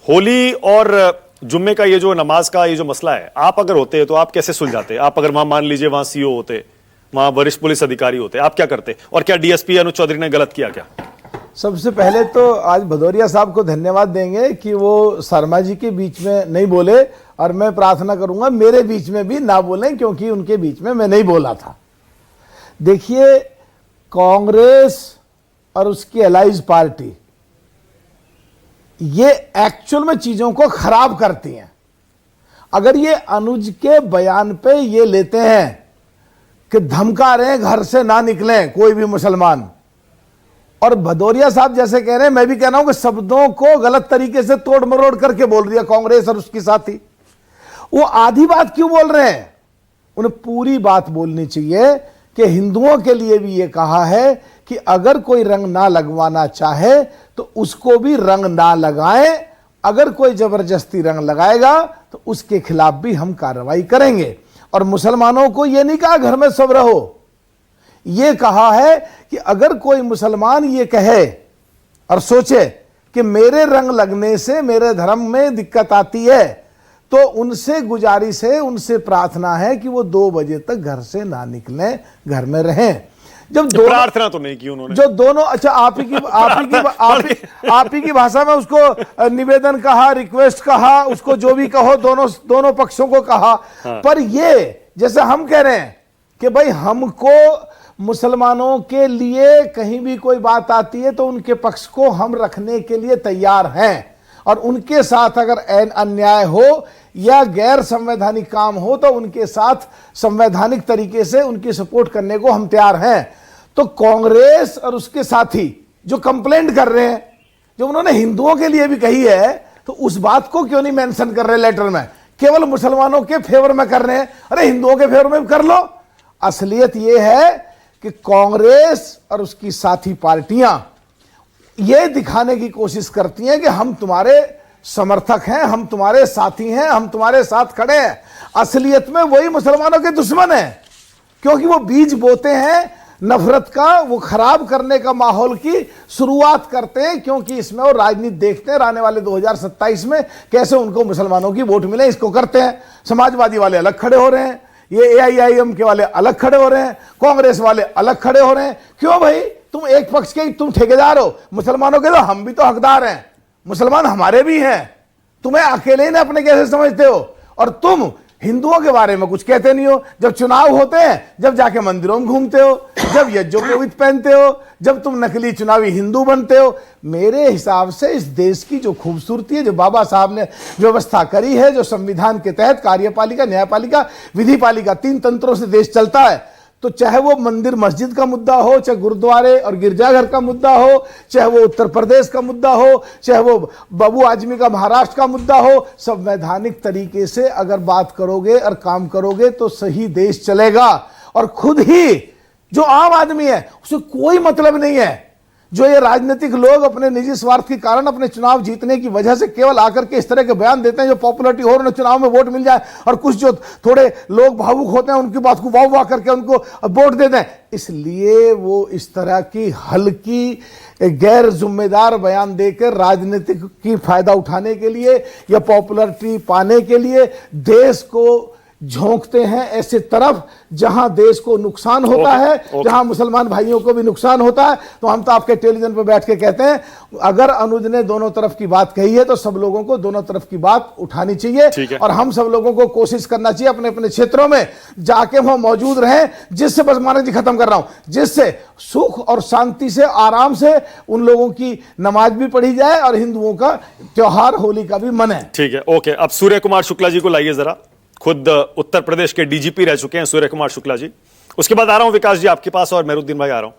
होली और जुम्मे का ये जो नमाज का ये जो मसला है, आप अगर होते तो आप कैसे सुलझाते? आप अगर वहां मान लीजिए वहां सीओ होते, वहां वरिष्ठ पुलिस अधिकारी होते, आप क्या करते? और क्या डीएसपी अनुज चौधरी ने गलत किया क्या? सबसे पहले तो आज भदौरिया साहब को धन्यवाद देंगे कि वो शर्मा जी के बीच में नहीं बोले, और मैं प्रार्थना करूंगा मेरे बीच में भी ना बोलें, क्योंकि उनके बीच में मैं नहीं बोला था। देखिए, कांग्रेस और उसकी अलाइज पार्टी ये एक्चुअल में चीजों को खराब करती हैं। अगर ये अनुज के बयान पे ये लेते हैं कि धमका रहे हैं घर से ना निकलें कोई भी मुसलमान, और भदौरिया साहब जैसे कह रहे हैं, मैं भी कह रहा हूं कि शब्दों को गलत तरीके से तोड़ मरोड़ करके बोल दिया कांग्रेस और उसकी साथी। वो आधी बात क्यों बोल रहे हैं? उन्हें पूरी बात बोलनी चाहिए कि हिंदुओं के लिए भी ये कहा है कि अगर कोई रंग ना लगवाना चाहे तो उसको भी रंग ना लगाएं, अगर कोई जबरदस्ती रंग लगाएगा तो उसके खिलाफ भी हम कार्रवाई करेंगे। और मुसलमानों को ये नहीं कहा घर में सब रहो, ये कहा है कि अगर कोई मुसलमान ये कहे और सोचे कि मेरे रंग लगने से मेरे धर्म में दिक्कत आती है, तो उनसे गुजारिश है, उनसे प्रार्थना है कि वो 2 बजे तक घर से ना निकलें, घर में रहें। जब दो प्रार्थना तो नहीं की उन्होंने, जो दोनों, अच्छा आप ही की भाषा में उसको निवेदन कहा, रिक्वेस्ट कहा, उसको जो भी कहो, दोनों पक्षों को कहा। हाँ। पर ये जैसे हम कह रहे हैं कि भाई हमको मुसलमानों के लिए कहीं भी कोई बात आती है तो उनके पक्ष को हम रखने के लिए तैयार हैं, और उनके साथ अगर अन्याय हो या गैर संवैधानिक काम हो तो उनके साथ संवैधानिक तरीके से उनकी सपोर्ट करने को हम तैयार हैं। तो कांग्रेस और उसके साथी जो कंप्लेंट कर रहे हैं, जो उन्होंने हिंदुओं के लिए भी कही है, तो उस बात को क्यों नहीं मेंशन कर रहे लेटर में? केवल मुसलमानों के फेवर में कर रहे हैं। अरे हिंदुओं के फेवर में भी कर लो। असलियत यह है कि कांग्रेस और उसकी साथी पार्टियां ये दिखाने की कोशिश करती हैं कि हम तुम्हारे समर्थक हैं, हम तुम्हारे साथी हैं, हम तुम्हारे साथ खड़े हैं। असलियत में वही मुसलमानों के दुश्मन हैं, क्योंकि वो बीज बोते हैं नफरत का, वो खराब करने का माहौल की शुरुआत करते हैं, क्योंकि इसमें वो राजनीति देखते हैं आने वाले 2027 में कैसे उनको मुसलमानों की वोट मिले, इसको करते हैं। समाजवादी वाले अलग खड़े हो रहे हैं, ये AIIM के वाले अलग खड़े हो रहे हैं, कांग्रेस वाले अलग खड़े हो रहे हैं। क्यों भाई? तुम एक पक्ष के, तुम ठेकेदार हो मुसलमानों के, तो हम भी तो हकदार हैं, मुसलमान हमारे भी हैं। तुम्हें अकेले ही ना अपने कैसे समझते हो? और तुम हिंदुओं के बारे में कुछ कहते नहीं हो। जब चुनाव होते हैं, जब जाके मंदिरों में घूमते हो, जब यज्ञोपवीत पहनते हो, जब तुम नकली चुनावी हिंदू बनते हो। मेरे हिसाब से इस देश की जो खूबसूरती है, जो बाबा साहब ने व्यवस्था करी है, जो संविधान के तहत कार्यपालिका, न्यायपालिका, विधिपालिका, 3 तंत्रों से देश चलता है, तो चाहे वो मंदिर मस्जिद का मुद्दा हो, चाहे गुरुद्वारे और गिरजाघर का मुद्दा हो, चाहे वो उत्तर प्रदेश का मुद्दा हो, चाहे वो बाबू आजमी का महाराष्ट्र का मुद्दा हो, संवैधानिक तरीके से अगर बात करोगे और काम करोगे तो सही देश चलेगा। और खुद ही जो आम आदमी है उसे कोई मतलब नहीं है। जो ये राजनीतिक लोग अपने निजी स्वार्थ के कारण अपने चुनाव जीतने की वजह से केवल आकर के इस तरह के बयान देते हैं, जो पॉपुलरिटी हो, उन्हें चुनाव में वोट मिल जाए, और कुछ जो थोड़े लोग भावुक होते हैं उनकी बात को वाह वाह करके उनको वोट देते हैं, इसलिए वो इस तरह की हल्की गैर जिम्मेदार बयान देकर राजनीतिक की फायदा उठाने के लिए या पॉपुलरिटी पाने के लिए देश को झोंकते हैं ऐसे तरफ जहां देश को नुकसान होता है, जहां मुसलमान भाइयों को भी नुकसान होता है। तो हम तो आपके टेलीविजन पर बैठ के कहते हैं, अगर अनुज ने दोनों तरफ की बात कही है तो सब लोगों को दोनों तरफ की बात उठानी चाहिए, और हम सब लोगों को कोशिश करना चाहिए अपने अपने क्षेत्रों में जाके वहां मौजूद रहें, जिससे, बस मानक जी खत्म कर रहा हूं, जिससे सुख और शांति से, आराम से उन लोगों की नमाज भी पढ़ी जाए और हिंदुओं का त्योहार होली का भी मने। ठीक है, ओके। अब सूर्य कुमार शुक्ला जी को लाइए जरा। खुद उत्तर प्रदेश के DGP रह चुके हैं सूर्य कुमार शुक्ला जी। उसके बाद आ रहा हूं विकास जी आपके पास, और मेहरुद्दीन भाई आ रहा हूं।